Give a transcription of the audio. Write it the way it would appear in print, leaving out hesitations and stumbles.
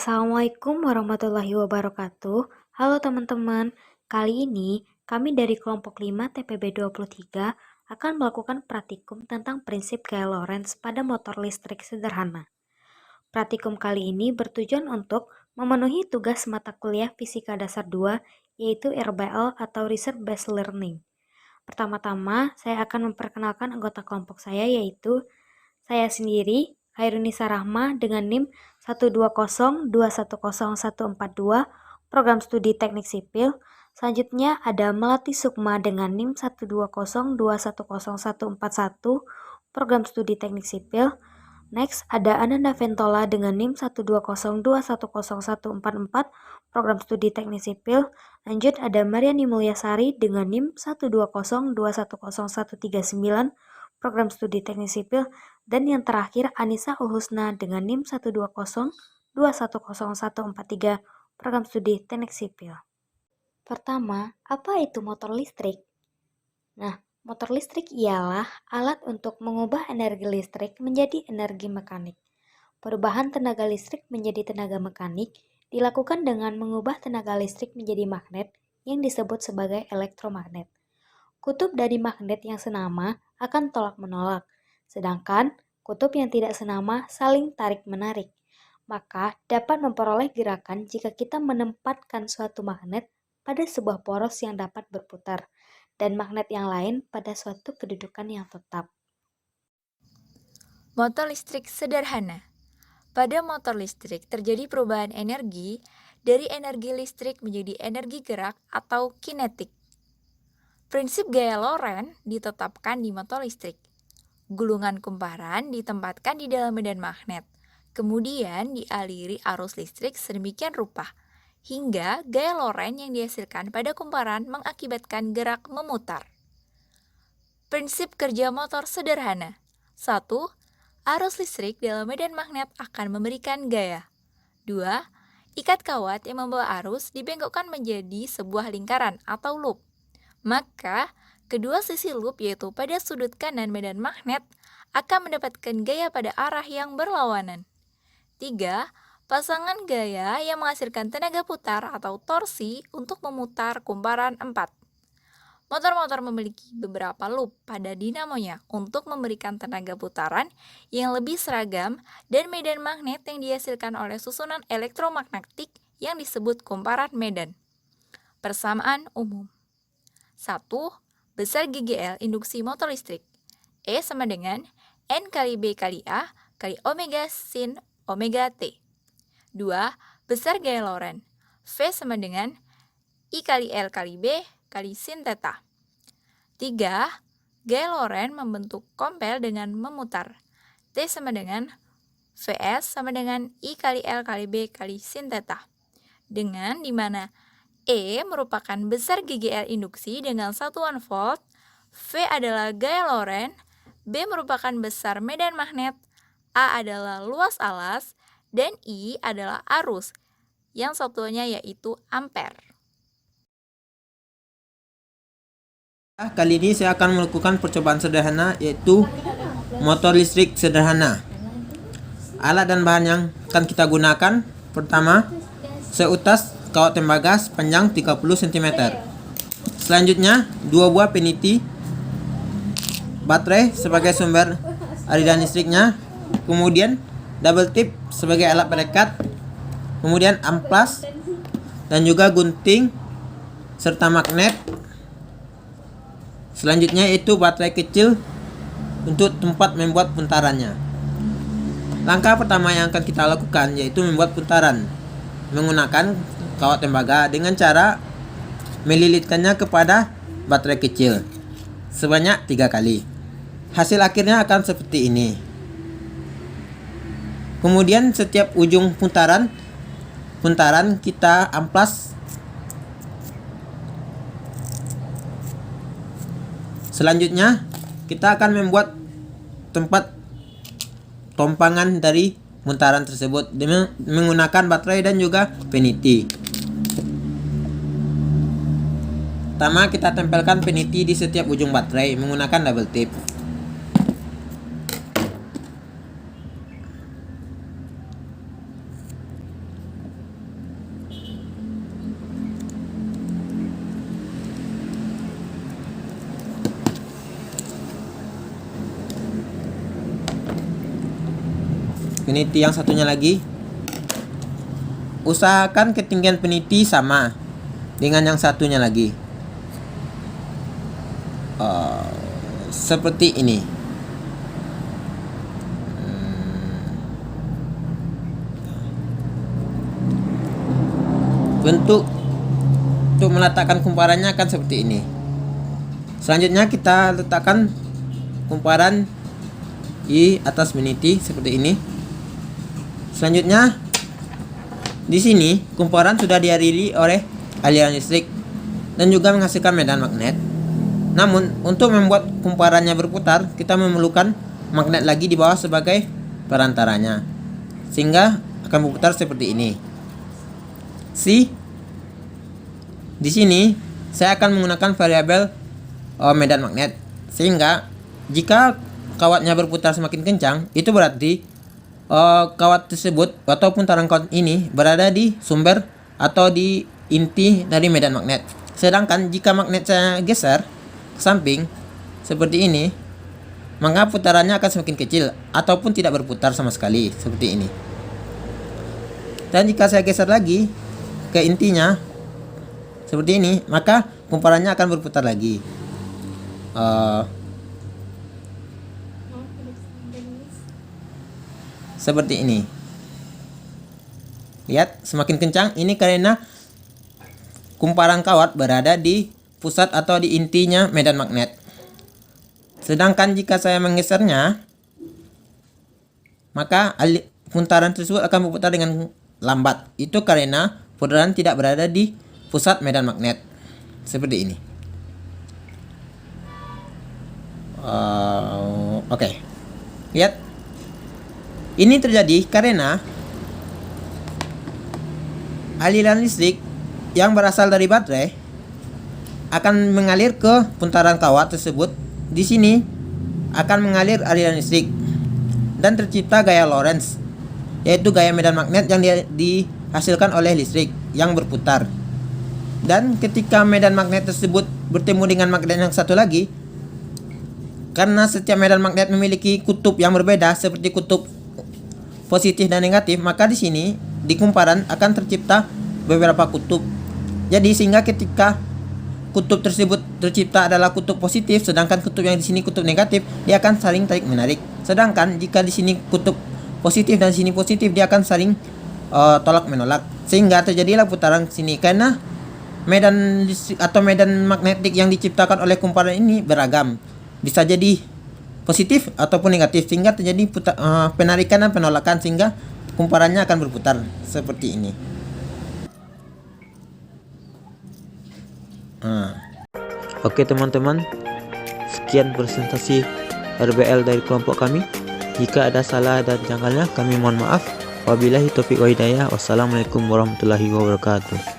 Assalamualaikum warahmatullahi wabarakatuh. Halo teman-teman, kali ini kami dari kelompok 5 TPB 23 akan melakukan praktikum tentang prinsip gaya Lorentz pada motor listrik sederhana. Praktikum kali ini bertujuan untuk memenuhi tugas mata kuliah Fisika Dasar 2, yaitu RBL atau Research Based Learning. Pertama-tama, saya akan memperkenalkan anggota kelompok saya, yaitu saya sendiri, Hairunisa Rahma dengan NIM 120210142, Program Studi Teknik Sipil. Selanjutnya ada Melati Sukma dengan NIM 120210141, Program Studi Teknik Sipil. Next ada Ananda Ventola dengan NIM 120210144, Program Studi Teknik Sipil. Lanjut ada Mariani Mulyasari dengan NIM 120210139, Program Studi Teknik Sipil. Dan yang terakhir Anissa Ulhusna dengan NIM 120210143, Program Studi Teknik Sipil. Pertama, apa itu motor listrik? Nah, motor listrik ialah alat untuk mengubah energi listrik menjadi energi mekanik. Perubahan tenaga listrik menjadi tenaga mekanik dilakukan dengan mengubah tenaga listrik menjadi magnet yang disebut sebagai elektromagnet. Kutub dari magnet yang senama akan tolak-menolak, sedangkan kutub yang tidak senama saling tarik-menarik. Maka dapat memperoleh gerakan jika kita menempatkan suatu magnet pada sebuah poros yang dapat berputar, dan magnet yang lain pada suatu kedudukan yang tetap. Motor listrik sederhana. Pada motor listrik terjadi perubahan energi dari energi listrik menjadi energi gerak atau kinetik. Prinsip gaya Lorentz ditetapkan di motor listrik. Gulungan kumparan ditempatkan di dalam medan magnet, kemudian dialiri arus listrik sedemikian rupa, hingga gaya Lorentz yang dihasilkan pada kumparan mengakibatkan gerak memutar. Prinsip kerja motor sederhana. 1. Arus listrik dalam medan magnet akan memberikan gaya. 2. Ikat kawat yang membawa arus dibengkokkan menjadi sebuah lingkaran atau loop. Maka, kedua sisi loop yaitu pada sudut kanan medan magnet akan mendapatkan gaya pada arah yang berlawanan. 3. Pasangan gaya yang menghasilkan tenaga putar atau torsi untuk memutar kumparan 4. Motor-motor memiliki beberapa loop pada dinamonya untuk memberikan tenaga putaran yang lebih seragam dan medan magnet yang dihasilkan oleh susunan elektromagnetik yang disebut kumparan medan. Persamaan umum. 1. Besar GGL induksi motor listrik. E sama dengan N kali B kali A kali omega sin omega T. 2. Besar gaya Lorentz. V sama dengan I kali L kali B kali sin theta. 3. Gaya Lorentz membentuk kompel dengan memutar. T sama dengan Vs sama dengan I kali L kali B kali sin theta. Dengan dimana E merupakan besar GGL induksi dengan satuan volt, V adalah gaya Lorentz, B merupakan besar medan magnet, A adalah luas alas, dan I adalah arus, yang satuannya yaitu ampere. Kali ini saya akan melakukan percobaan sederhana, yaitu motor listrik sederhana. Alat dan bahan yang akan kita gunakan: pertama, seutas kawat tembaga sepanjang 30 cm. Selanjutnya, 2 buah peniti, baterai sebagai sumber aliran listriknya, kemudian double tip sebagai alat perekat, kemudian amplas dan juga gunting serta magnet. Selanjutnya itu baterai kecil untuk tempat membuat putarannya. Langkah pertama yang akan kita lakukan yaitu membuat putaran menggunakan kawat tembaga dengan cara melilitkannya kepada baterai kecil sebanyak 3 kali. Hasil akhirnya akan seperti ini. Kemudian setiap ujung putaran kita amplas. Selanjutnya kita akan membuat tempat tompangan dari putaran tersebut dengan menggunakan baterai dan juga peniti. Pertama, kita tempelkan peniti di setiap ujung baterai menggunakan double tip. peniti yang satunya lagi. Usahakan ketinggian peniti sama dengan yang satunya lagi. Seperti ini. Bentuk untuk meletakkan kumparannya akan seperti ini. Selanjutnya kita letakkan kumparan di atas peniti seperti ini. Selanjutnya di sini kumparan sudah dialiri oleh aliran listrik dan juga menghasilkan medan magnet. Namun untuk membuat kumparannya berputar, kita memerlukan magnet lagi di bawah sebagai perantaranya, sehingga akan berputar seperti ini. Di sini saya akan menggunakan variabel medan magnet, sehingga jika kawatnya berputar semakin kencang, itu berarti kawat tersebut atau putaran kawat ini berada di sumber atau di inti dari medan magnet. Sedangkan jika magnet saya geser ke samping seperti ini, maka putarannya akan semakin kecil ataupun tidak berputar sama sekali seperti ini. Dan jika saya geser lagi ke intinya seperti ini, maka kumparannya akan berputar lagi. Seperti ini. Lihat, semakin kencang ini karena kumparan kawat berada di pusat atau di intinya medan magnet. Sedangkan jika saya menggesernya, maka putaran tersebut akan berputar dengan lambat. Itu karena putaran tidak berada di pusat medan magnet. Seperti ini. Oke. Lihat. Ini terjadi karena aliran listrik yang berasal dari baterai akan mengalir ke putaran kawat tersebut. Di sini akan mengalir aliran listrik dan tercipta gaya Lorentz, yaitu gaya medan magnet yang dihasilkan oleh listrik yang berputar. Dan ketika medan magnet tersebut bertemu dengan magnet yang satu lagi, karena setiap medan magnet memiliki kutub yang berbeda seperti kutub positif dan negatif, maka di sini di kumparan akan tercipta beberapa kutub. Jadi sehingga ketika kutub tersebut tercipta adalah kutub positif, sedangkan kutub yang di sini kutub negatif, dia akan saling tarik menarik. Sedangkan jika di sini kutub positif dan di sini positif, dia akan saling tolak menolak, sehingga terjadilah putaran ke sini. Karena medan listrik atau medan magnetik yang diciptakan oleh kumparan ini beragam, bisa jadi positif ataupun negatif, sehingga terjadi penarikan dan penolakan, sehingga kumparannya akan berputar seperti ini. Oke teman-teman, sekian presentasi RBL dari kelompok kami. Jika ada salah dan janggalnya, kami mohon maaf. Wabillahi taufiq wa hidayah. Wassalamualaikum warahmatullahi wabarakatuh.